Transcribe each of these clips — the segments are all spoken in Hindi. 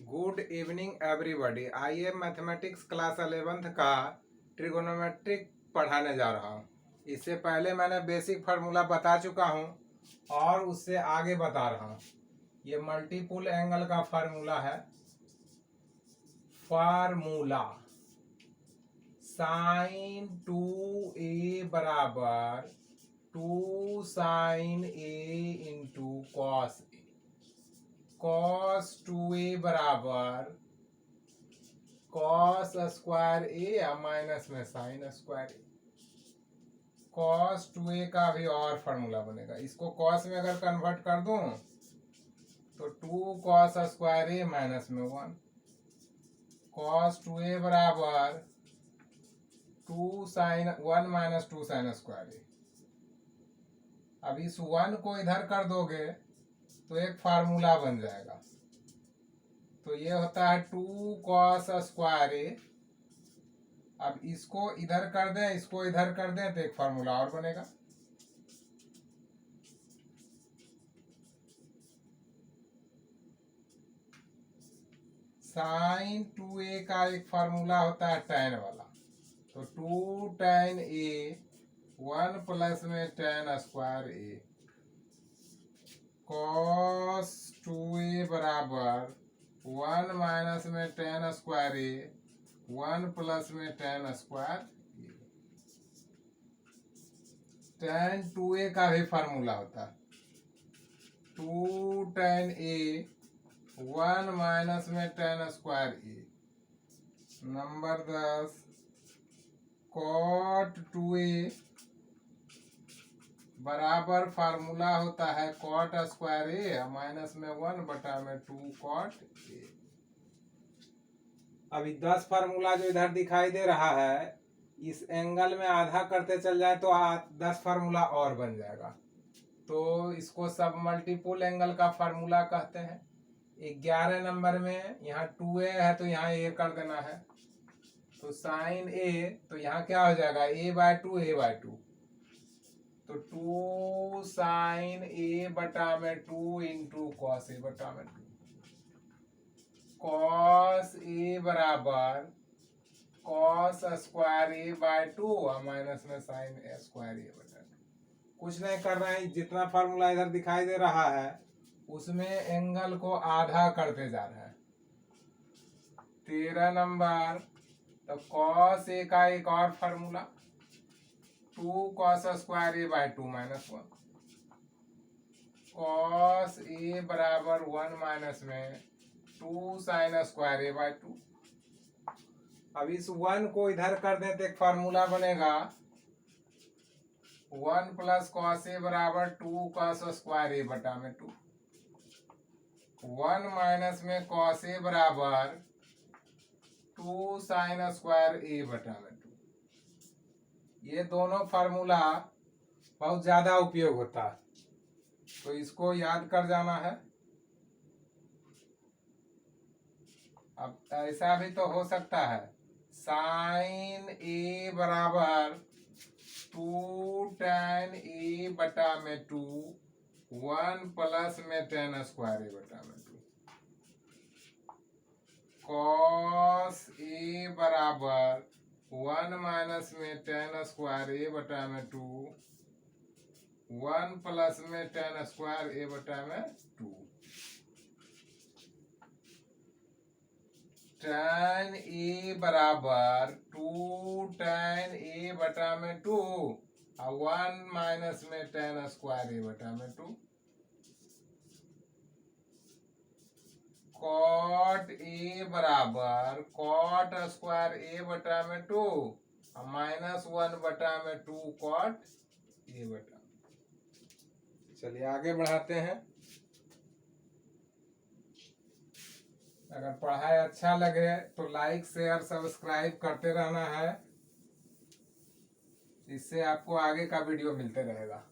Good evening everybody. आइए मैथमेटिक्स क्लास 11th का ट्रिगोनोमेट्रिक पढ़ाने जा रहा हूँ। इससे पहले मैंने बेसिक फार्मूला बता चुका हूँ और उससे आगे बता रहा हूँ। ये मल्टीपल एंगल का फार्मूला है। फार्मूला साइन 2a बराबर 2 sine a into cos a. Cos 2a बराबर कॉस स्क्वायर ए या माइनस में साइन स्क्वायर ए। कॉस 2a का भी और फार्मूला बनेगा। इसको कॉस में अगर कन्वर्ट कर दूं तो 2 कॉस स्क्वायर ए माइनस में 1। कॉस 2a बराबर 2 साइन 1 माइनस 2 साइन स्क्वायर ए। अब इस 1 को इधर कर दोगे तो एक फार्मूला बन जाएगा। तो ये होता है 2 कॉस स्क्वायर ए। अब इसको इधर कर दें, इसको इधर कर दें तो एक फार्मूला और बनेगा। साइन 2a का एक फार्मूला होता है tan वाला। तो 2 tan a 1 प्लस में tan स्क्वायर ए। कॉस 2a बराबर 1 माइनस में tan स्क्वायर ए 1 प्लस में tan स्क्वायर ए। tan 2a का भी फार्मूला होता है 2 tan a 1 माइनस में tan square A. Number 10 cot 2a बराबर फार्मूला होता है cot स्क्वायर ए माइनस में 1 बटा में 2 cot ए। अभी 10 फार्मूला जो इधर दिखाई दे रहा है, इस एंगल में आधा करते चल जाए तो 10 फार्मूला और बन जाएगा। तो इसको सब मल्टीपल एंगल का फार्मूला कहते हैं। 11 नंबर में यहाँ 2a है तो यहाँ a कर देना है। तो साइन a तो यहाँ क्या हो जाएगा a/2 a/2। तो 2 साइन a बटा में 2 इंटू कॉस a बटा में 2। कॉस a बराबर कॉस स्क्वायर a/2 और माइनस में साइन a स्क्वायर a बटा 2। कुछ नहीं कर रहे हैं, जितना फार्मूला इधर दिखाई दे रहा है उसमें एंगल को आधा करते जा रहे हैं। 13 नंबर तो कॉस a का एक और formula 2 cos square a/2 minus 1। Cos a बराबर 1 माइनस में 2 साइन स्क्वायर a/2। अब इस 1 को इधर कर दें तो एक फार्मूला बनेगा 1 प्लस कॉस a बराबर 2 कॉस स्क्वायर a बटा में 2। 1 माइनस में कॉस a बराबर 2 साइन स्क्वायर a बटा में 2। ये दोनों फार्मूला बहुत ज्यादा उपयोग होता है, तो इसको याद कर जाना है। अब ऐसा भी तो हो सकता है साइन a बराबर 2 tan a बटा में 2 1 प्लस में tan स्क्वायर a बटा में 2। कॉस a बराबर 1 माइनस में tan स्क्वायर a बटा में 2 1 प्लस में tan स्क्वायर a बटा में 2। tan a बराबर 2 tan a बटा में 2 और 1 माइनस में tan स्क्वायर a बटा में 2। कॉट a बराबर कॉट स्क्वायर a बटा में 2 और माइनस 1 बटा में 2 कॉट a बटा। चलिए आगे बढ़ाते हैं। अगर पढ़ाई अच्छा लगे तो लाइक शेयर सब्सक्राइब करते रहना है, इससे आपको आगे का वीडियो मिलते रहेगा।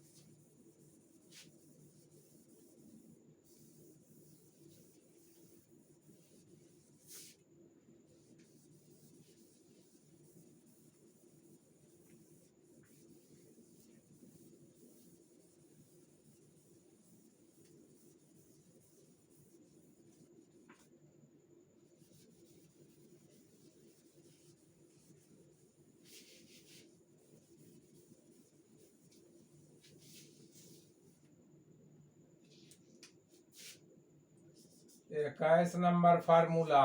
21 नंबर फार्मूला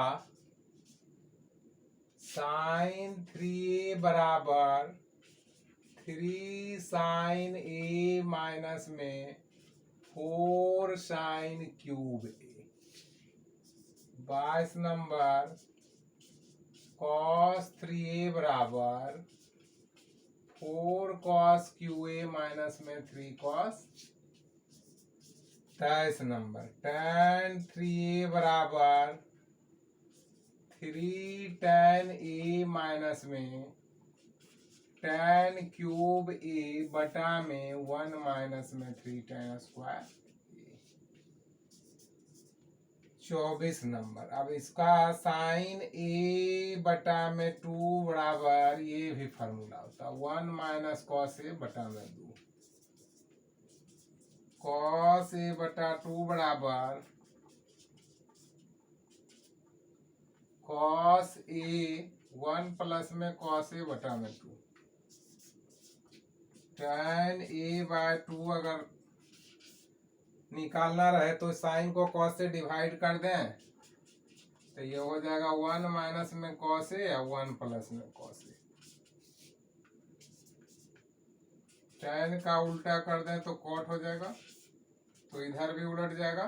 साइन 3a बराबर 3 साइन a माइनस में 4 sine cube a। 22 number cos 3a बराबर 4 cos QA माइनस में 3 cos। 23 नंबर tan 3a बराबर 3 tan a माइनस में tan क्यूब a बटा में 1 माइनस में 3 tan स्क्वायर। 24 नंबर अब इसका साइन a बटा में 2 बराबर ये भी फार्मूला होता 1 माइनस कॉस a बटा में 2। कॉस a बटा 2 बराबर कॉस a 1 प्लस में कॉस a बटा में 2। tan a बाय 2 अगर निकालना रहे तो साइन को कॉस से डिवाइड कर दें तो ये हो जाएगा 1 माइनस में कॉस ए या 1 प्लस में कॉस ए। tan का उल्टा कर दें तो कॉट हो जाएगा तो इधर भी उलट जाएगा।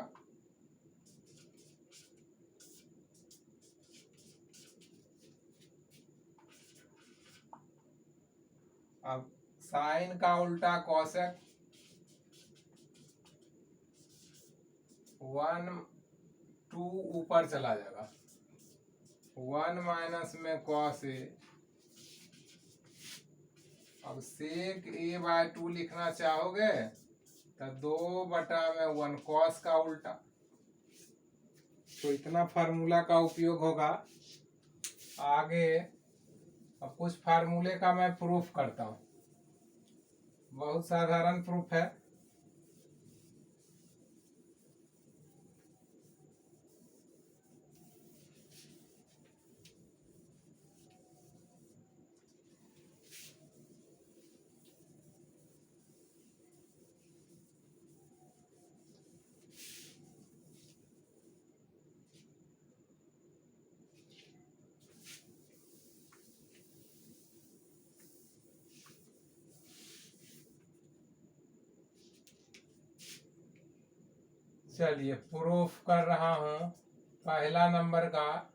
अब साइन का उल्टा कॉसेक 1 2 ऊपर चला जाएगा 1 माइनस में कॉस ए। अब सेक ए बाय 2 लिखना चाहोगे तो 2 बटा में 1 कॉस का उल्टा। तो इतना फार्मूला का उपयोग होगा। आगे अब कुछ फार्मूले का मैं प्रूफ करता हूं। बहुत साधारण प्रूफ है। चलिए प्रूफ कर रहा हूं। पहला नंबर का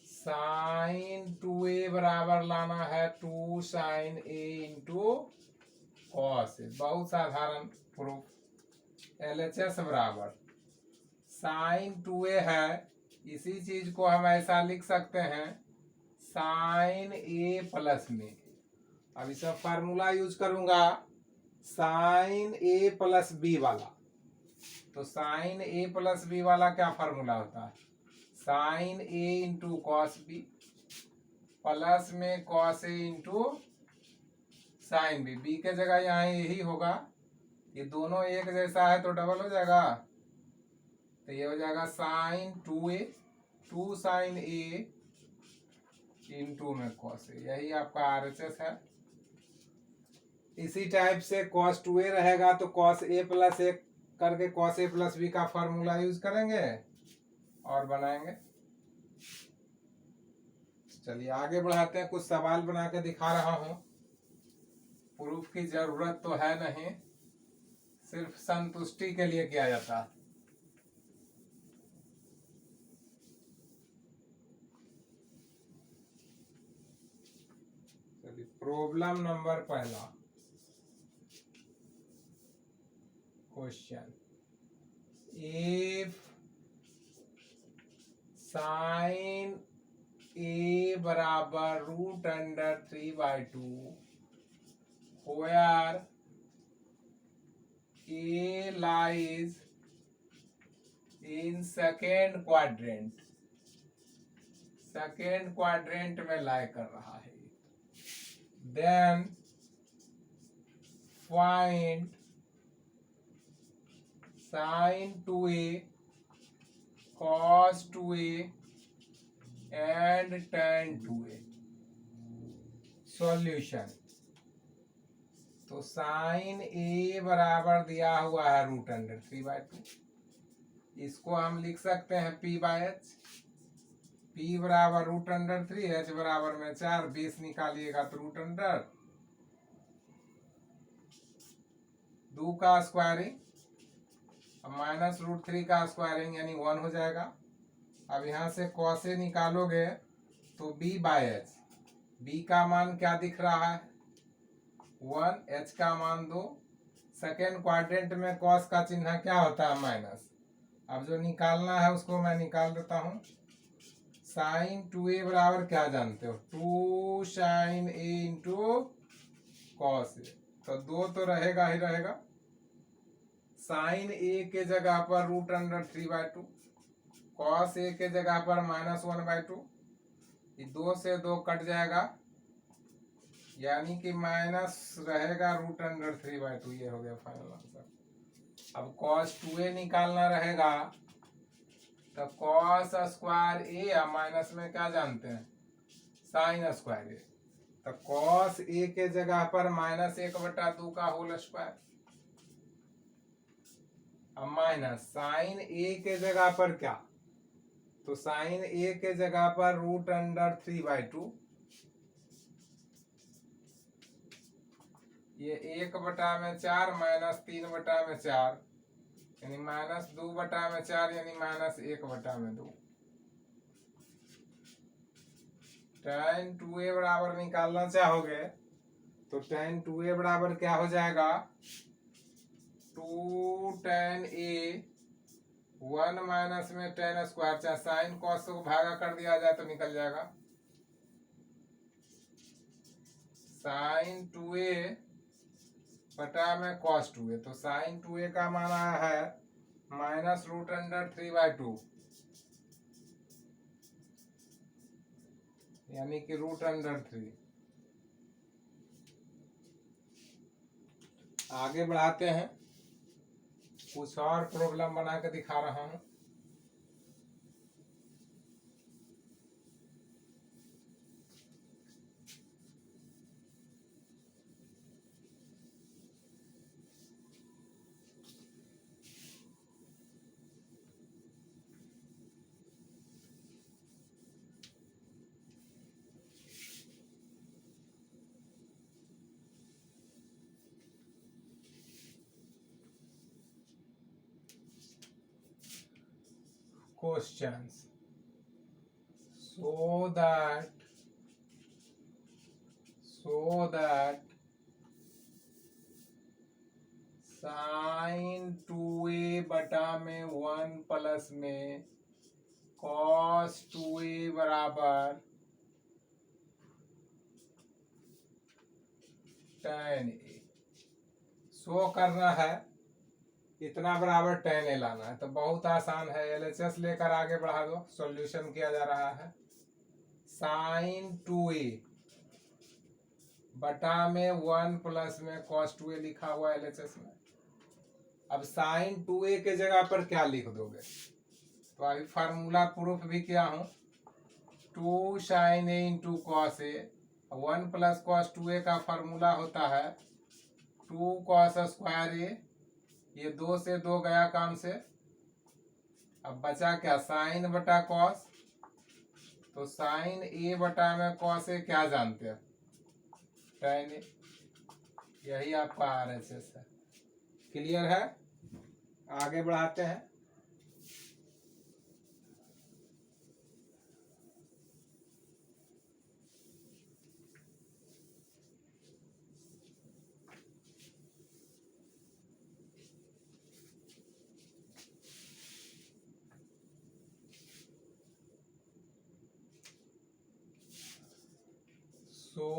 साइन 2a बराबर लाना है 2 साइन a इंटू कॉस ए। बहुत साधारण प्रूफ। LHS बराबर साइन 2a है इसी चीज को हम ऐसा लिख सकते हैं साइन a प्लस में। अब इसका फार्मूला यूज करूंगा साइन a प्लस बी वाला। तो साइन a प्लस बी वाला क्या फार्मूला होता है sine a into cos B plus में cos a into sine B. B के जगह यहाँ यही होगा। ये दोनों एक जैसा है तो डबल हो जाएगा तो ये हो जाएगा sine 2a 2 sine a into में कॉस a। यही आपका RHS है। इसी टाइप से cos 2a रहेगा तो cos a प्लस a करके cos a प्लस b का फॉर्मूला यूज करेंगे और बनाएंगे। चलिए आगे बढ़ाते हैं। कुछ सवाल बना के दिखा रहा हूं। प्रूफ की जरूरत तो है नहीं सिर्फ संतुष्टि के लिए किया जाता है। चलिए प्रॉब्लम नंबर पहला क्वेश्चन इफ साइन a बराबर √3/2 where a lies in second quadrant. Second quadrant में लाई कर रहा है। Then find sine 2a cos 2a and tan 2a। Solution तो साइन ए बराबर दिया हुआ है √3/2। इसको हम लिख सकते हैं p/h। p बराबर √3, h बराबर में 4, 20 निकालिएगा तो √2 का स्क्वायरिंग -√3 का स्क्वायरिंग यानी 1 हो जाएगा। अब यहाँ से cos ए निकालोगे तो b/h। b का मान क्या दिख रहा है 1, h का मान 2। सेकेंड क्वाड्रेंट में cos का चिन्ह क्या होता है माइनस। अब जो निकालना है उसको मैं निकाल देता हूँ। साइन 2a बराबर क्या जानते हो 2 sin a into cos a। तो 2 तो रहेगा ही रहेगा। साइन a के जगह पर √3/2, cos a के जगह पर -1/2। 2 से 2 कट जाएगा यानी कि माइनस रहेगा √3/2। ये हो गया फाइनल आंसर। अब cos 2a निकालना रहेगा तो cos स्क्वायर ए या माइनस में क्या जानते हैं साइन स्क्वायर ए। तो cos ए के जगह पर -1/2 का होल स्क्वायर। अब माइनस साइन ए के जगह पर क्या तो साइन ए के जगह पर √3/2। ये 1/4 -3/4 यानी -2/4 यानी -1/2। tan 2a बराबर निकालना चाहोगे तो tan 2a बराबर क्या हो जाएगा 2 tan a 1 माइनस में tan स्क्वायर, चाहे साइन cos को भागा कर दिया जाए तो निकल जाएगा। साइन 2a बटा में cos 2a। तो साइन 2a का मान आया है -√3/2 यानी कि √3। आगे बढ़ाते हैं, कुछ और प्रॉब्लम बना के दिखा रहा हूं। Questions so that sign 2a बटा में 1 प्लस में cos 2a बराबर tan a शो करना है। इतना बराबर tan a लाना है तो बहुत आसान है। LHS लेकर आगे बढ़ा दो। सॉल्यूशन किया जा रहा है। साइन 2a बटा में 1 प्लस में cos 2a लिखा हुआ है LHS में। अब साइन 2a के जगह पर क्या लिख दोगे तो अभी फार्मूला प्रूफ भी किया हूं 2 sin a into cos a। 1 plus cos 2a का फार्मूला होता है 2 cos स्क्वायर a। ये 2 से 2 गया काम से। अब बचा क्या साइन बटा cos। तो साइन a बटा में cos a क्या जानते हैं tan a। यही आपका RHS है। क्लियर है। आगे बढ़ाते हैं। so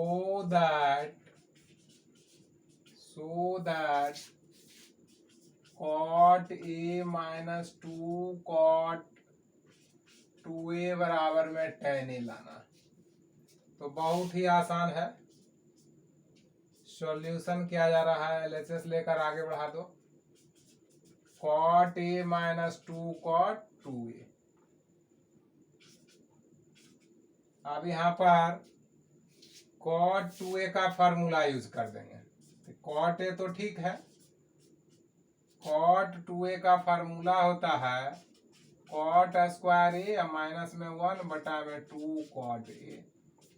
that cot a minus 2 cot 2a बराबर में tan a लाना। तो बहुत ही आसान है। सॉल्यूशन किया जा रहा है। LHS लेकर आगे बढ़ा दो। cot a minus 2 cot 2a। अब यहाँ पर cot 2a का फार्मूला यूज कर देंगे। कॉट ए तो ठीक है, कॉट 2a का फार्मूला होता है कॉट स्क्वायर ए माइनस में 1/2 कॉट ए।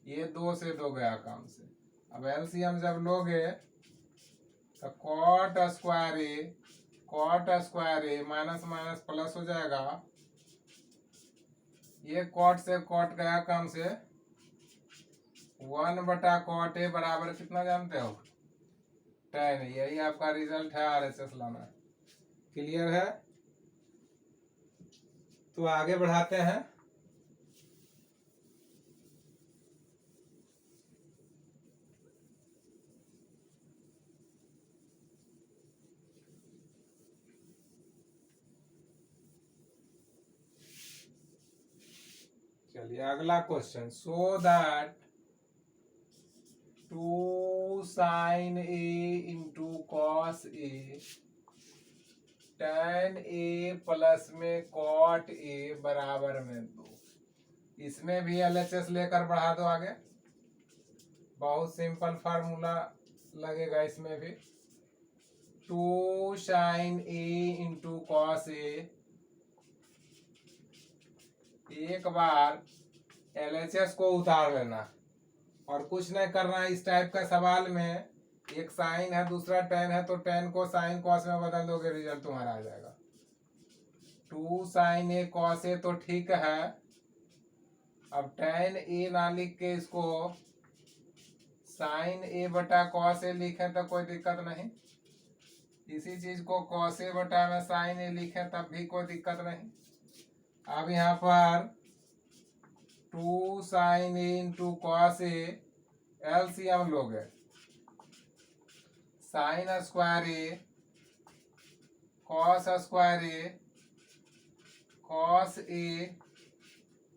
ये 2 से 2 गया काम से। अब एलसीएम जब लोगे तो कॉट स्क्वायर ए माइनस माइनस प्लस हो जाएगा। ये कॉट से कॉट गया काम से 1/cot ए बराबर कितना जानते हो? 10। यही आपका रिजल्ट है आरएचएस लाना। क्लियर है? तो आगे बढ़ाते हैं। चलिए अगला question. So that 2 sin a into cos A tan a plus में cot a बराबर में 2। इसमें भी एलएचएस लेकर बढ़ा दो आगे। बहुत सिंपल फार्मूला लगेगा इसमें भी। 2 sin a इंटू कॉस ए। एक बार एलएचएस को उतार लेना और कुछ नहीं करना। इस टाइप का सवाल में एक साइन है दूसरा टेन है, तो टेन को साइन कॉस में बदल दोगे, रिजल्ट तुम्हारा आ जाएगा। 2 sin a cos a तो ठीक है। अब tan a ना लिख के इसको sin a/cos a लिखे तो कोई दिक्कत नहीं। इसी चीज को cos a बटा में sin a लिखे तब भी कोई दिक्कत नहीं। अब यहाँ पर 2 sin a into cos A LCM लोगे। Sine square A cos square A cos A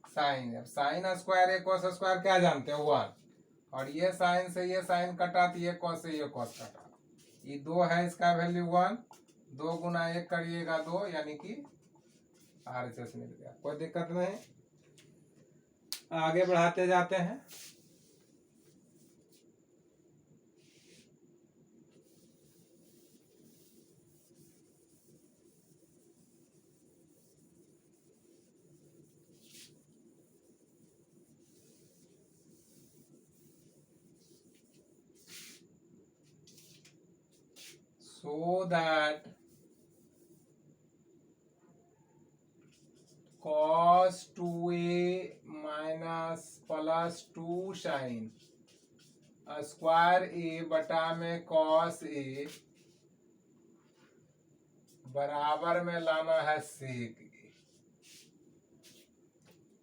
sign. अब साइन स्क्वायर ए कॉस स्क्वायर क्या जानते हो? 1। और ये साइन से ये साइन कटा तो ये कॉस से ये कॉस कटा। ये 2 है, इसका वैल्यू 1। 2 गुना 1 करिएगा 2, यानी कि आरएचएस मिल गया। कोई दिक्कत नहीं। आगे बढ़ाते जाते हैं। So that cos 2a minus plus 2 sin square ए बटा में cos a बराबर में लाना है sec a।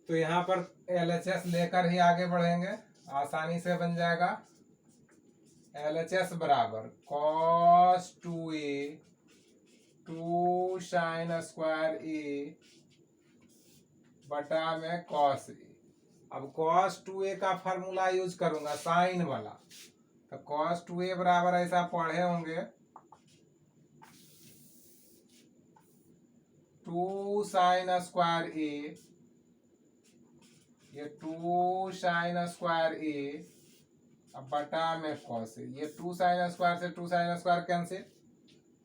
तो यहाँ पर एलएचएस लेकर ही आगे बढ़ेंगे, आसानी से बन जाएगा। एलएचएस बराबर cos 2a 2 sin square a बटा में cos a। अब cos 2a का फार्मूला यूज करूंगा साइन वाला, तो cos 2a बराबर ऐसा पढ़े होंगे 2 sin स्क्वायर a, ये 2 sin स्क्वायर a अब बटा में cos a। ये 2 sin स्क्वायर से 2 sin स्क्वायर कैंसिल,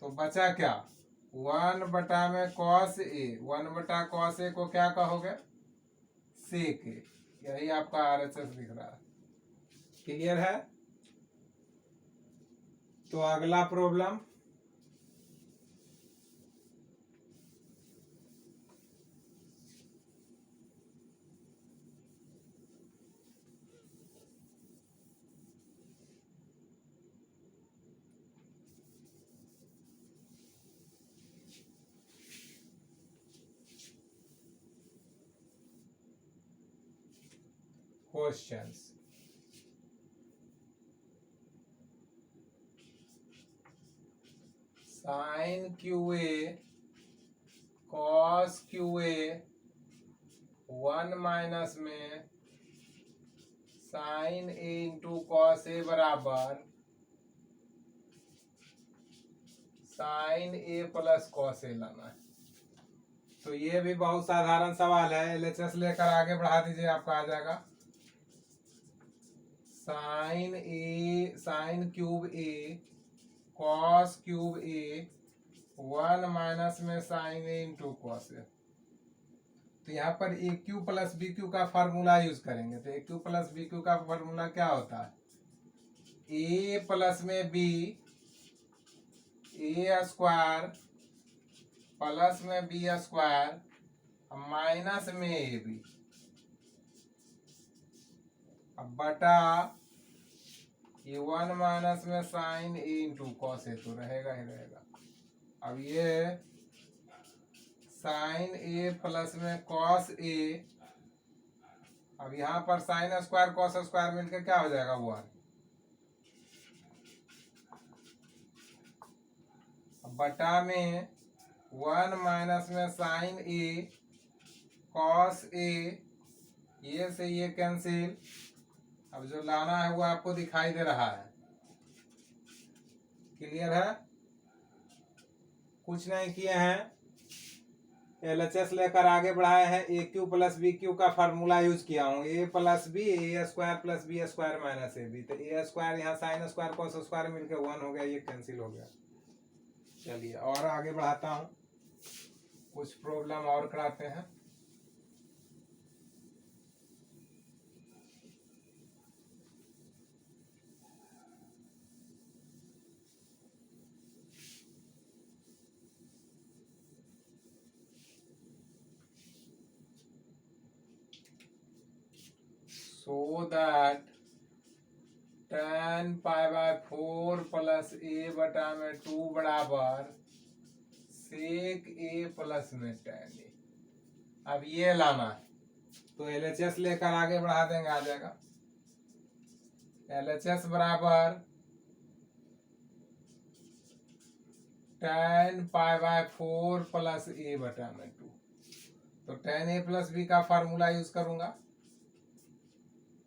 तो बचा क्या? 1 बटा में cos a। 1/cos a को क्या कहोगे? sec a। यही आपका आरएचएस दिख रहा है। क्लियर है? तो अगला problem. Questions. Sin QA cos QA 1 minus में sin A इंटू कॉस ए बराबर sin A plus cos A लाना है। तो ये भी बहुत साधारण सवाल है। एलएचएस लेकर आगे बढ़ा दीजिए, आपका आ जाएगा साइन क्यूब ए कॉस क्यूब ए 1 माइनस में साइन ए इंटू कॉस ए। तो यहाँ पर ए क्यू प्लस बी क्यू का फार्मूला यूज करेंगे। तो ए क्यू प्लस बी क्यू का फार्मूला क्या होता है? ए प्लस में बी ए स्क्वायर प्लस में बी स्क्वायर माइनस में ए बी अब बटा ये 1 माइनस में साइन ए इंटू कॉस ए तो रहेगा ही रहेगा। अब ये साइन ए प्लस में कॉस ए, अब यहाँ पर साइन स्क्वायर कॉस स्क्वायर मिलकर क्या हो जाएगा? 1। बटा में 1 माइनस में साइन ए कॉस ए, ये से ये कैंसिल। अब जो लाना है वो आपको दिखाई दे रहा है। क्लियर है? कुछ नहीं किए हैं, एलएचएस लेकर आगे बढ़ाए हैं। A cube plus B cube का फार्मूला यूज किया हूँ। A plus B A square plus B square minus A B. तो ए स्क्वायर यहाँ साइन स्क्वायर कॉस स्क्वायर मिलकर 1 हो गया, ये कैंसिल हो गया। चलिए और आगे बढ़ाता हूँ, कुछ प्रॉब्लम और कराते हैं। So that tan pi by 4 plus A बटा में 2 बराबर सेक ए प्लस में tan ए। अब ये लाना है तो एलएचएस लेकर आगे बढ़ा देंगे, आ जाएगा। एलएचएस बराबर tan pi by 4 plus A बटा में 2। तो tan ए प्लस बी का फार्मूला यूज करूंगा।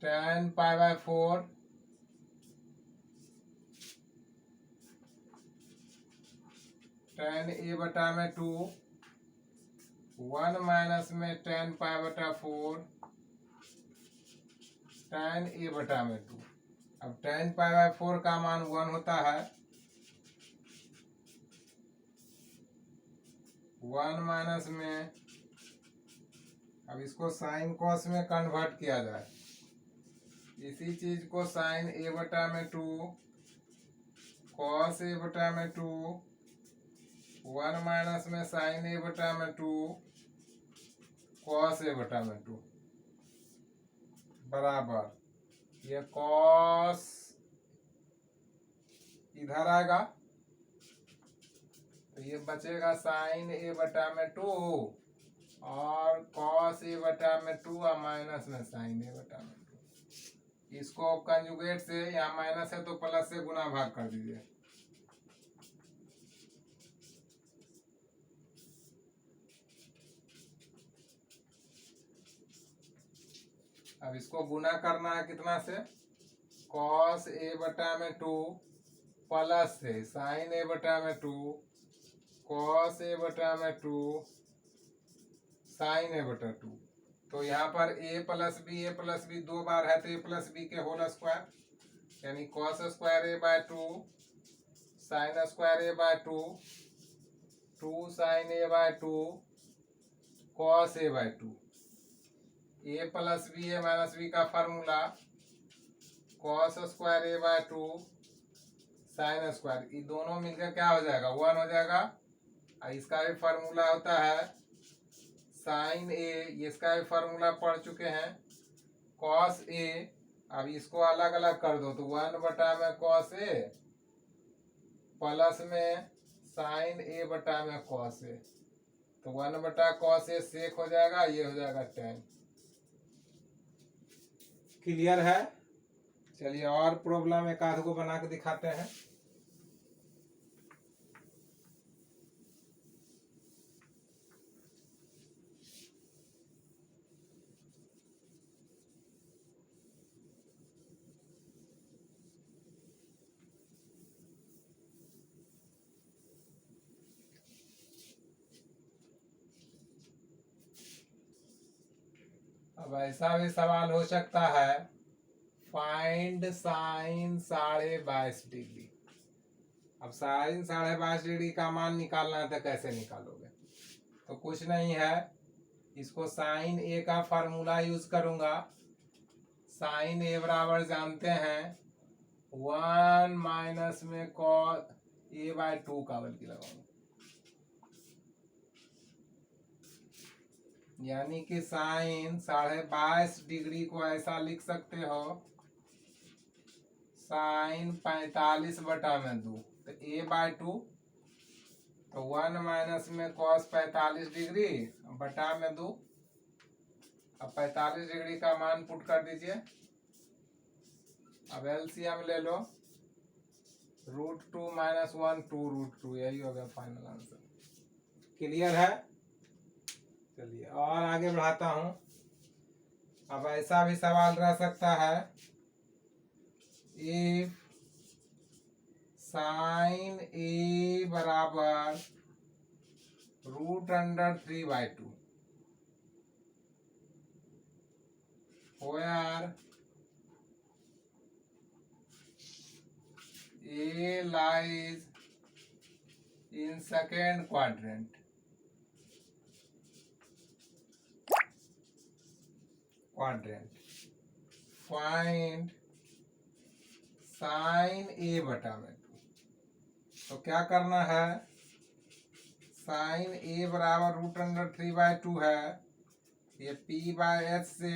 tan पाई बाय 4 tan ए बटा में 2 1 माइनस में tan पाई बटा 4 tan ए बटा में 2। अब tan पाई बाय 4 का मान 1 होता है। 1 माइनस में, अब इसको साइन कॉस में कन्वर्ट किया जाए। इसी चीज को साइन ए बटा में 2 कॉस ए बटा में 2 1 माइनस में साइन ए बटा में 2 कॉस ए बटा में 2 बराबर ये कॉस इधर आएगा तो ये बचेगा साइन ए बटा में 2 और कॉस ए बटा में 2 और माइनस में साइन ए बटा में 2। इसको कंजुगेट से, यहाँ माइनस है तो प्लस से गुना भाग कर दीजिए। अब इसको गुना करना है कितना से? कॉस ए बटा में 2 प्लस से साइन ए बटा में 2 कॉस ए बटा में 2 साइन ए बटा 2। तो यहाँ पर ए प्लस बी 2 बार है तो ए प्लस बी के होल स्क्वायर यानी cos square A bye 2 sine square A bye 2 2 sign A bye 2 cos A bye 2। A plus B A minus B का फार्मूला कॉस स्क्वायर ए बाय 2 साइन स्क्वायर, ये दोनों मिलकर क्या हो जाएगा? 1 हो जाएगा। इसका भी फार्मूला होता है साइन ए, इसका भी फार्मूला पढ़ चुके हैं कॉस ए। अब इसको अलग अलग कर दो तो 1 बटा में कॉस ए प्लस में साइन ए बटा में कॉस ए, तो 1 बटा कॉस ए सेक हो जाएगा, ये हो जाएगा tan। क्लियर है? चलिए और प्रॉब्लम एक आध को बना के दिखाते हैं। अब ऐसा भी सवाल हो सकता है फाइंड साइन 22.5 डिग्री। अब साइन 22.5 डिग्री का मान निकालना है तो कैसे निकालोगे? तो कुछ नहीं है, इसको साइन ए का फार्मूला यूज करूंगा। साइन ए बराबर जानते हैं 1 माइनस में कॉस a/2 का बल्कि लगाऊंगा, यानी कि साइन 22.5 डिग्री को ऐसा लिख सकते हो साइन 45/2, तो a/2, तो 1 माइनस में कॉस 45 डिग्री बटा में 2। अब 45 डिग्री का मान पुट कर दीजिए। अब एलसीएम ले लो, √2 - 1 2 √2, यही हो गया फाइनल आंसर। क्लियर है? चलिए और आगे बढ़ाता हूं। अब ऐसा भी सवाल रह सकता है, इफ साइन ए बराबर √3/2 where A lies in second quadrant. Find sine A बटा में 2। तो क्या करना है, साइन ए बराबर √3/2 है, ये p/h से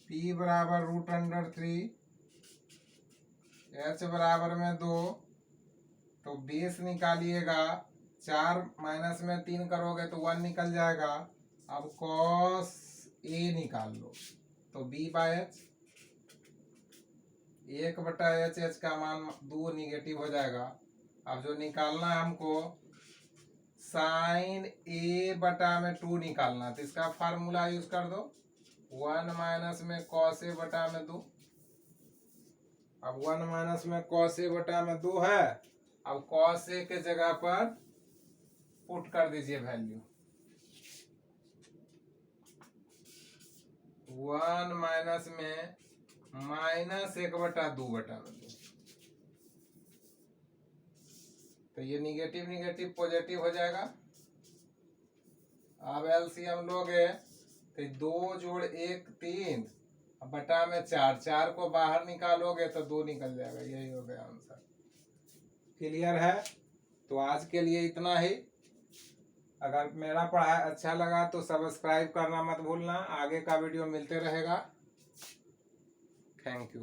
p बराबर √3, h बराबर में 2, तो बेस निकालिएगा, 4 माइनस में 3 करोगे तो 1 निकल जाएगा। अब कॉस ए निकाल लो, तो b/h 1/h, h का मान 2 निगेटिव हो जाएगा। अब जो निकालना है हमको साइन ए बटा में 2 निकालना, तो इसका फार्मूला यूज कर दो, 1 माइनस में कॉस ए बटा में 2। अब 1 माइनस में कॉस ए बटा में 2 है, अब कॉस ए के जगह पर पुट कर दीजिए वैल्यू, 1 माइनस में -1/2 बटा में 2, तो ये निगेटिव निगेटिव पॉजिटिव हो जाएगा। अब एलसीएम लोगे तो 2 + 1 3 बटा में 4, 4 को बाहर निकालोगे तो 2 निकल जाएगा, यही हो गया आंसर। क्लियर है? तो आज के लिए इतना ही। अगर मेरा पढ़ाई अच्छा लगा तो सब्सक्राइब करना मत भूलना, आगे का वीडियो मिलते रहेगा। Thank you.